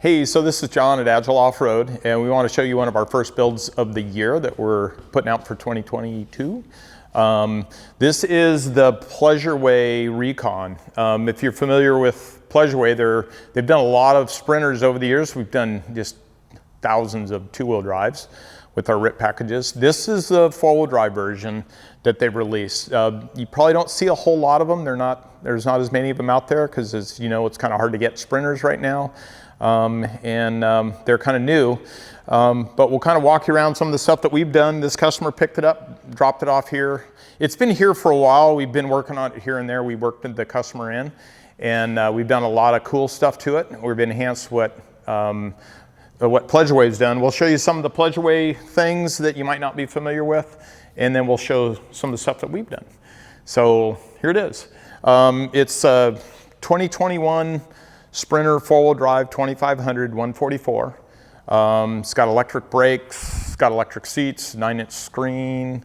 Hey, so this is John at Agile Off Road, and we want to show you one of our first builds of the year that we're putting out for 2022. This is the Pleasure-Way Rekon. If you're familiar with Pleasure-Way, they've done a lot of sprinters over the years. We've done just thousands of two-wheel drives with our RIP packages. This is the four-wheel drive version that they've released. You probably don't see a whole lot of them. There's not as many of them out there because, as you know, it's kind of hard to get sprinters right now. They're kind of new, but we'll kind of walk you around some of the stuff that we've done. This customer picked it up, dropped it off here. It's been here for a while. We've been working on it here and there. We worked the customer in, and we've done a lot of cool stuff to it. We've enhanced what Pleasure-Way's done. We'll show you some of the Pleasure-Way things that you might not be familiar with, and then we'll show some of the stuff that we've done. So here it is. It's a 2021 Sprinter four-wheel drive 2500 144. It's got electric brakes, it's got electric seats, 9-inch screen,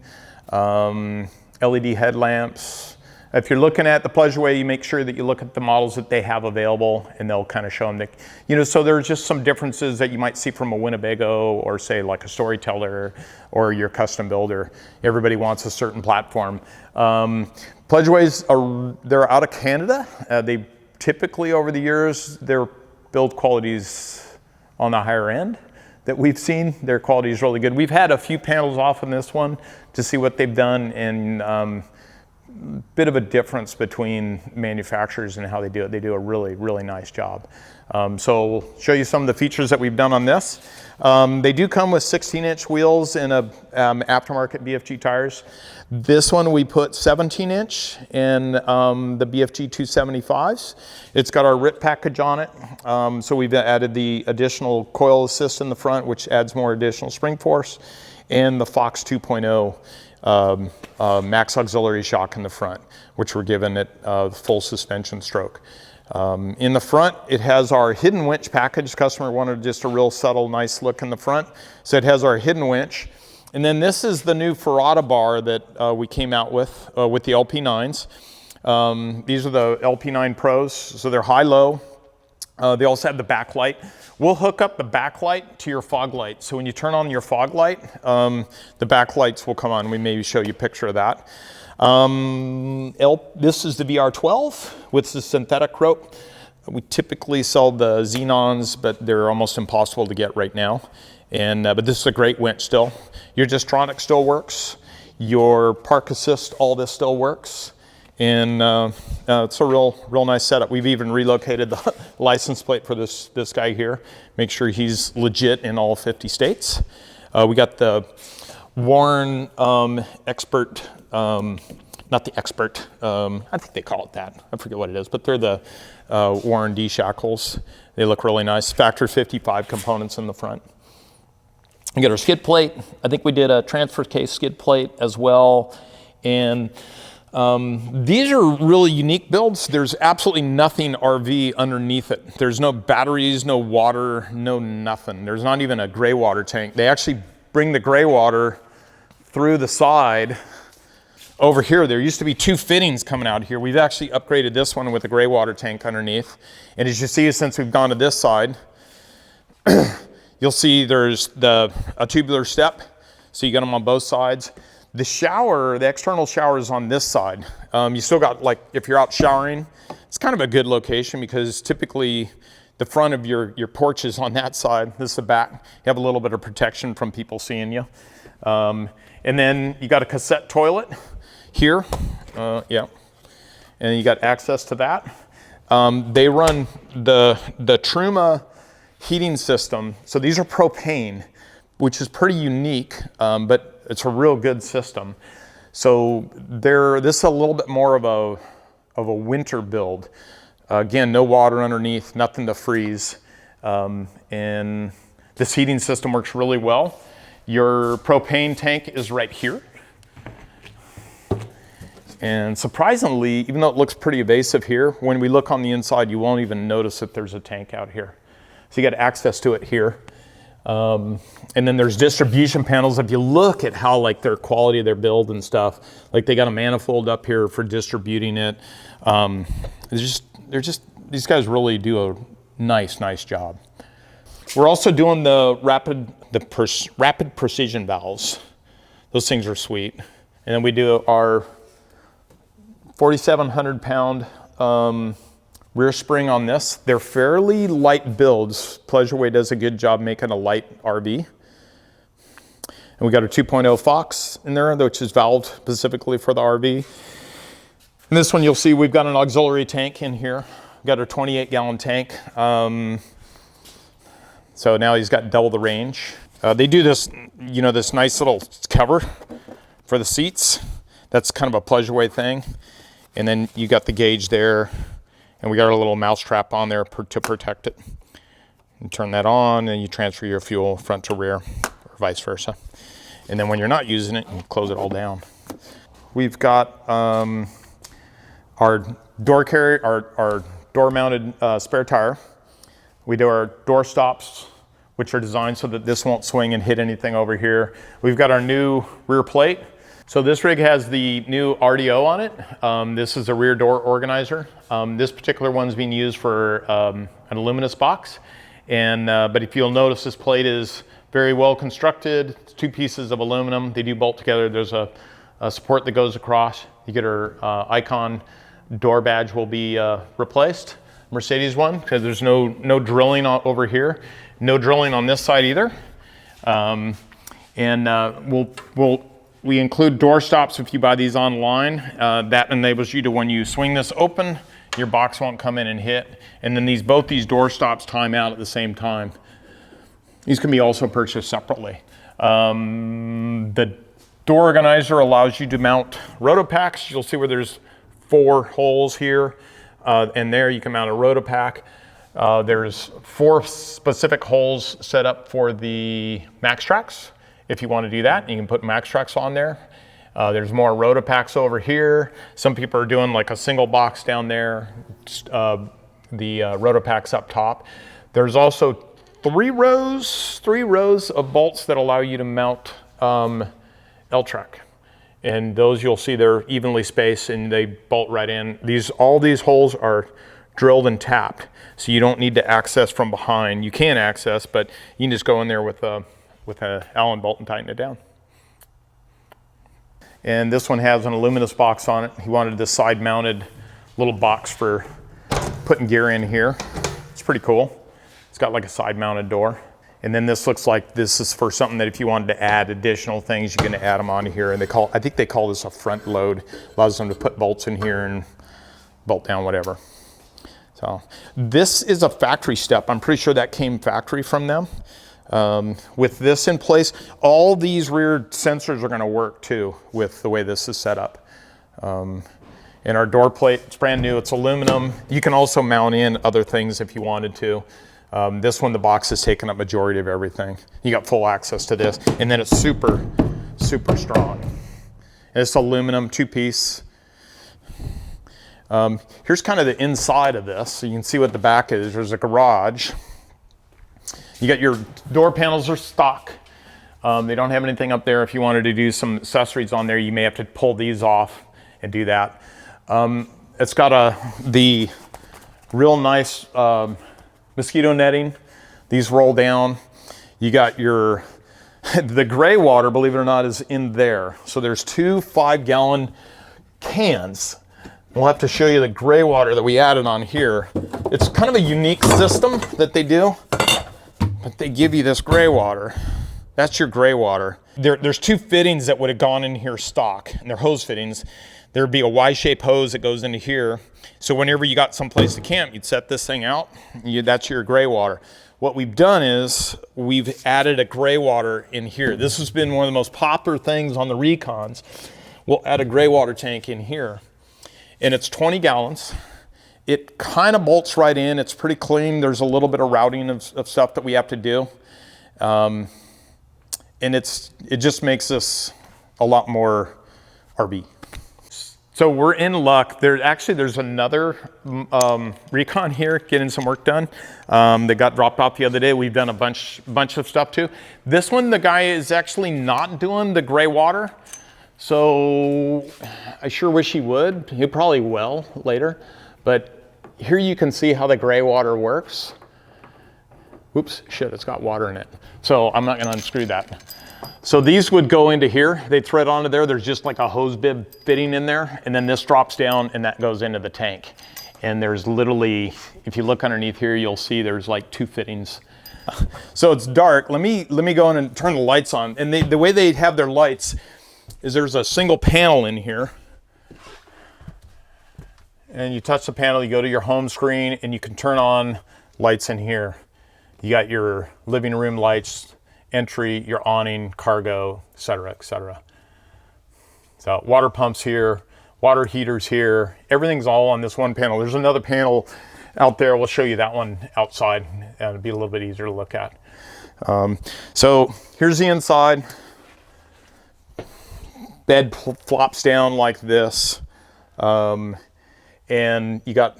LED headlamps. If you're looking at the Pleasure-Way, you make sure that you look at the models that they have available, and they'll kind of show them that, so there's just some differences that you might see from a Winnebago or say like a Storyteller or your custom builder. Everybody wants a certain platform. Pleasure-Ways they're out of Canada. They typically over the years, their build quality's on the higher end that we've seen. Their quality is really good. We've had a few panels off on this one to see what they've done, and bit of a difference between manufacturers and how they do it. They do a really, really nice job. So we'll show you some of the features that we've done on this. They do come with 16-inch wheels and a aftermarket BFG tires. This one we put 17-inch in the BFG 275s. It's got our RIP package on it. So we've added the additional coil assist in the front, which adds more additional spring force, and the Fox 2.0 max auxiliary shock in the front, which we're giving it full suspension stroke. In the front, it has our hidden winch package. The customer wanted just a real subtle, nice look in the front. So it has our hidden winch. And then this is the new Ferrata bar that we came out with the LP9s. These are the LP9 Pros, so they're high-low. They also have the backlight. We'll hook up the backlight to your fog light. So when you turn on your fog light, the backlights will come on. We maybe show you a picture of that. This is the VR12 with the synthetic rope. We typically sell the Xenons, but they're almost impossible to get right now. But this is a great winch still. Your Distronic still works. Your park assist, all this still works. And it's a real nice setup. We've even relocated the license plate for this guy here. Make sure he's legit in all 50 states. We got the Warren Expert, not the Expert, I think they call it that. I forget what it is, but they're the Warren D shackles. They look really nice. Factor 55 components in the front. We got our skid plate. I think we did a transfer case skid plate as well. And these are really unique builds. There's absolutely nothing RV underneath it. There's no batteries, no water, no nothing. There's not even a gray water tank. They actually bring the gray water through the side over here. There used to be two fittings coming out here. We've actually upgraded this one with a gray water tank underneath. And as you see, since we've gone to this side, you'll see there's a tubular step. So you got them on both sides. The shower, the external shower is on this side. You still got, like, if you're out showering, it's kind of a good location because typically the front of your porch is on that side. This is the back. You have a little bit of protection from people seeing you. And then you got a cassette toilet here. Yeah. And you got access to that. They run the Truma heating system. So these are propane, which is pretty unique, but it's a real good system. So this is a little bit more of a winter build. Again, no water underneath, nothing to freeze. And this heating system works really well. Your propane tank is right here. And surprisingly, even though it looks pretty evasive here, when we look on the inside, you won't even notice that there's a tank out here. So you got access to it here. And then there's distribution panels. If you look at how, like, their quality of their build and stuff, like they got a manifold up here for distributing it. These guys really do a nice job. We're also doing the rapid precision valves. Those things are sweet. And then we do our 4,700 pound rear spring on this. They're fairly light builds. Pleasure-Way does a good job making a light RV. And we got a 2.0 Fox in there, which is valved specifically for the RV. And this one you'll see we've got an auxiliary tank in here. We've got a 28-gallon tank. So now he's got double the range. They do this, you know, this nice little cover for the seats. That's kind of a Pleasure-Way thing. And then you got the gauge there, and we got a little mouse trap on there to protect it. You turn that on, and you transfer your fuel front to rear, or vice versa. And then when you're not using it, you close it all down. We've got our door carrier, our door-mounted spare tire. We do our door stops, which are designed so that this won't swing and hit anything over here. We've got our new rear plate. So this rig has the new RDO on it. This is a rear door organizer. This particular one's being used for an aluminous box. And but if you'll notice, this plate is very well constructed. It's 2 pieces of aluminum. They do bolt together. There's a support that goes across. You get our icon door badge will be replaced. Mercedes one, because there's no drilling over here, no drilling on this side either. We include door stops if you buy these online. That enables you to, when you swing this open, your box won't come in and hit. And then both these door stops time out at the same time. These can be also purchased separately. The door organizer allows you to mount rotopacks. You'll see where there's 4 holes here. And there you can mount a rotopack. There's 4 specific holes set up for the max tracks. If you want to do that, you can put max tracks on there. There's more rotopacks over here. Some people are doing like a single box down there. The rotopacks up top. There's also 3 rows of bolts that allow you to mount L-track. And those you'll see they're evenly spaced and they bolt right in. All these holes are drilled and tapped, so you don't need to access from behind. You can access, but you can just go in there with a Allen bolt and tighten it down. And this one has an aluminous box on it. He wanted this side-mounted little box for putting gear in here. It's pretty cool. It's got like a side-mounted door. And then this looks like this is for something that if you wanted to add additional things, you can add them onto here. And I think they call this a front load. Allows them to put bolts in here and bolt down whatever. So this is a factory step. I'm pretty sure that came factory from them. With this in place, all these rear sensors are going to work too with the way this is set up. And our door plate, it's brand new. It's aluminum. You can also mount in other things if you wanted to. This one, the box has taken up majority of everything. You got full access to this, and then it's super, super strong. And it's aluminum, 2-piece. Here's kind of the inside of this, so you can see what the back is. There's a garage. You got your door panels are stock. They don't have anything up there. If you wanted to do some accessories on there, you may have to pull these off and do that. It's got the real nice mosquito netting. These roll down. You got the gray water, believe it or not, is in there. So there's 2 5-gallon cans. We'll have to show you the gray water that we added on here. It's kind of a unique system that they do, but they give you this gray water. That's your gray water. There's 2 fittings that would have gone in here stock, and they're hose fittings. There'd be a Y-shaped hose that goes into here. So whenever you got someplace to camp, you'd set this thing out. That's your gray water. What we've done is we've added a gray water in here. This has been one of the most popular things on the Recons. We'll add a gray water tank in here. And it's 20 gallons. It kind of bolts right in. It's pretty clean. There's a little bit of routing of stuff that we have to do. And it just makes this a lot more RV. So we're in luck. There's another Recon here getting some work done. They got dropped off the other day. We've done a bunch of stuff too. This one, the guy is actually not doing the gray water. So I sure wish he would. He probably will later. But here you can see how the gray water works. Whoops, shit, it's got water in it. So I'm not gonna unscrew that. So these would go into here. They thread onto there. There's just like a hose bib fitting in there. And then this drops down and that goes into the tank. And there's literally, if you look underneath here, you'll see there's like 2 fittings. So it's dark. Let me go in and turn the lights on. And the way they have their lights is there's a single panel in here. And you touch the panel, you go to your home screen, and you can turn on lights in here. You got your living room lights, entry, your awning, cargo, et cetera, et cetera. So water pumps here, water heaters here. Everything's all on this one panel. There's another panel out there. We'll show you that one outside, and it'll be a little bit easier to look at. So here's the inside. Bed flops down like this. And you got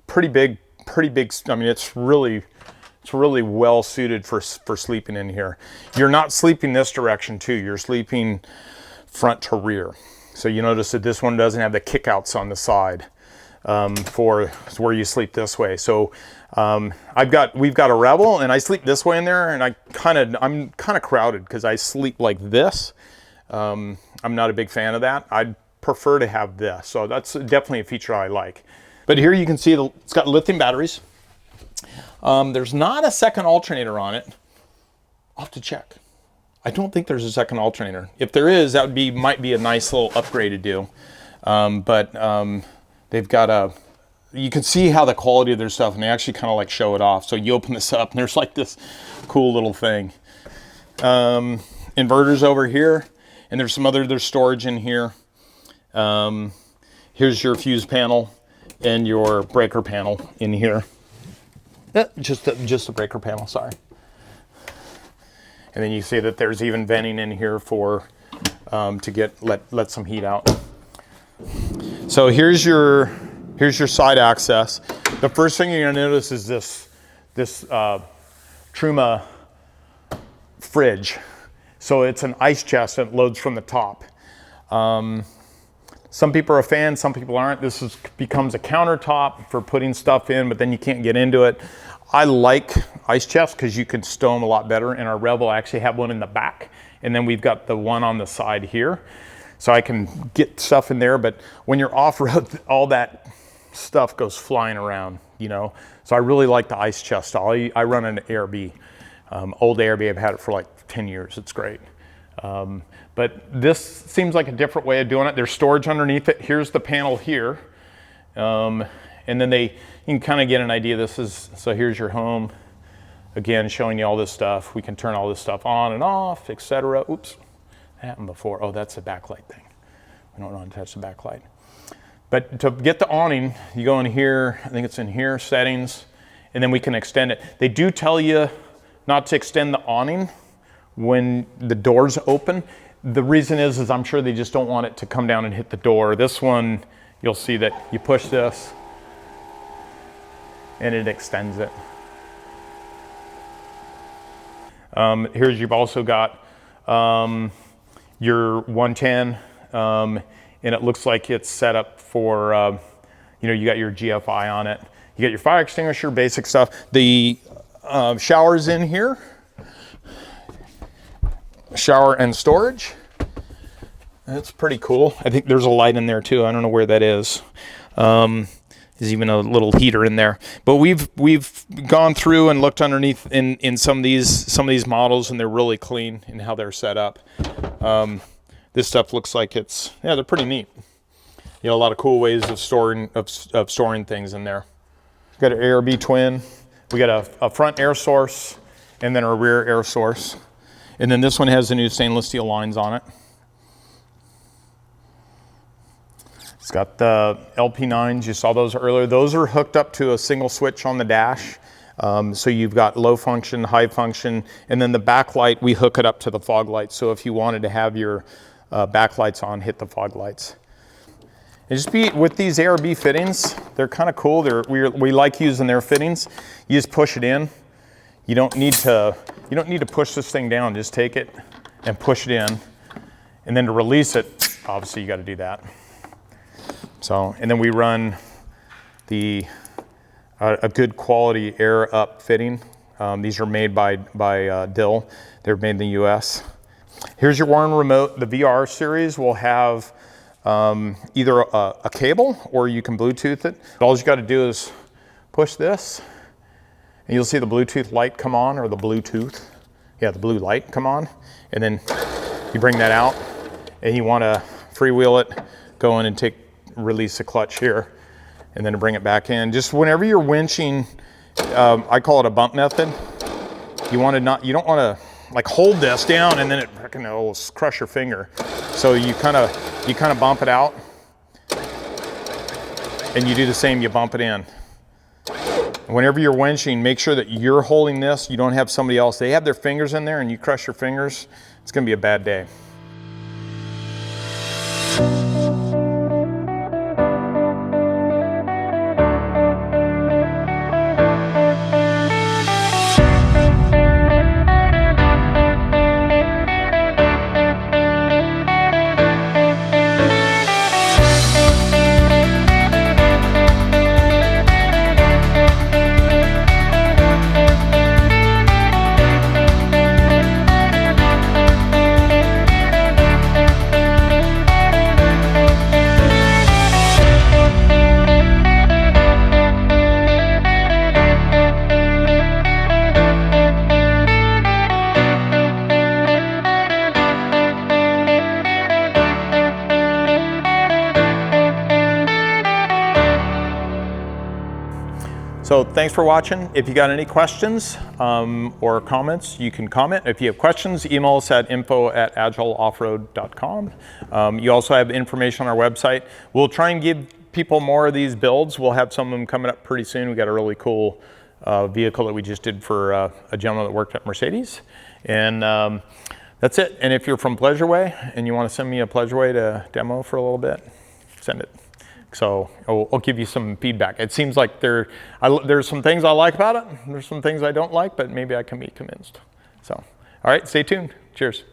pretty big, I mean, it's really well suited for sleeping in here. You're not sleeping this direction too. You're sleeping front to rear. So you notice that this one doesn't have the kickouts on the side for where you sleep this way. So we've got a Rebel, and I sleep this way in there, and I'm kind of crowded because I sleep like this. I'm not a big fan of that. I'd prefer to have this. So that's definitely a feature I like. But here you can see it's got lithium batteries. There's not a second alternator on it. I'll have to check. I don't think there's a second alternator. If there is, that might be a nice little upgrade to do. They've got you can see how the quality of their stuff, and they actually kind of like show it off. So you open this up and there's like this cool little thing. Inverters over here, and there's storage in here. Here's your fuse panel and your breaker panel in here. Just the breaker panel, sorry. And then you see that there's even venting in here for to let some heat out. So here's your side access. The first thing you're gonna notice is this Truma fridge. So it's an ice chest that loads from the top. Some people are a fan, some people aren't. This becomes a countertop for putting stuff in, but then you can't get into it. I like ice chests because you can stow them a lot better. And our Rebel, I actually have one in the back, and then we've got the one on the side here. So I can get stuff in there, but when you're off-road, all that stuff goes flying around, you know? So I really like the ice chest. I run an ARB, old ARB. I've had it for like 10 years. It's great. But this seems like a different way of doing it. There's storage underneath it. Here's the panel here. And then you can kind of get an idea. So here's your home. Again, showing you all this stuff. We can turn all this stuff on and off, etc. Oops, that happened before. Oh, that's the backlight thing. We don't want to touch the backlight. But to get the awning, you go in here, I think it's in here, settings, and then we can extend it. They do tell you not to extend the awning when the doors open. The reason is I'm sure they just don't want it to come down and hit the door. This one, you'll see that you push this and it extends it. Here's, you've also got your 110, and it looks like it's set up for, you got your GFI on it. You got your fire extinguisher, basic stuff. The shower's in here. Shower and storage. That's pretty cool. I think there's a light in there too. I don't know where that is. There's even a little heater in there. But we've gone through and looked underneath in some of these models, and they're really clean in how they're set up. This stuff looks like they're pretty neat. A lot of cool ways of storing things in there. We've got an ARB twin. We got a front air source and then a rear air source. And then this one has the new stainless steel lines on it. It's got the LP9s, you saw those earlier. Those are hooked up to a single switch on the dash. So you've got low function, high function, and then the backlight, we hook it up to the fog lights. So if you wanted to have your backlights on, hit the fog lights. And with these ARB fittings, they're kind of cool. We like using their fittings. You just push it in. You don't need to push this thing down. Just take it and push it in. And then to release it, obviously you got to do that. So, and then we run a good quality air up fitting These are made by Dill. They're made in the US. Here's your Warren remote. The VR series will have either a cable or you can Bluetooth it. All you got to do is push this and you'll see the Bluetooth light come on, or the Bluetooth. Yeah, the blue light come on. And then you bring that out and you want to freewheel it, go in and release the clutch here, and then to bring it back in. Just whenever you're winching, I call it a bump method. You don't want to like hold this down and then it freaking will crush your finger. So you kind of bump it out, and you do the same. You bump it in. Whenever you're winching, make sure that you're holding this. You don't have somebody else. They have their fingers in there, and you crush your fingers. It's going to be a bad day. So thanks for watching. If you got any questions or comments, you can comment. If you have questions, email us at info@agileoffroad.com. You also have information on our website. We'll try and give people more of these builds. We'll have some of them coming up pretty soon. We got a really cool vehicle that we just did for a gentleman that worked at Mercedes. And that's it. And if you're from Pleasure-Way and you want to send me a Pleasure-Way to demo for a little bit, send it. So I'll give you some feedback. It seems like there's some things I like about it. There's some things I don't like, but maybe I can be convinced. So, all right, stay tuned. Cheers.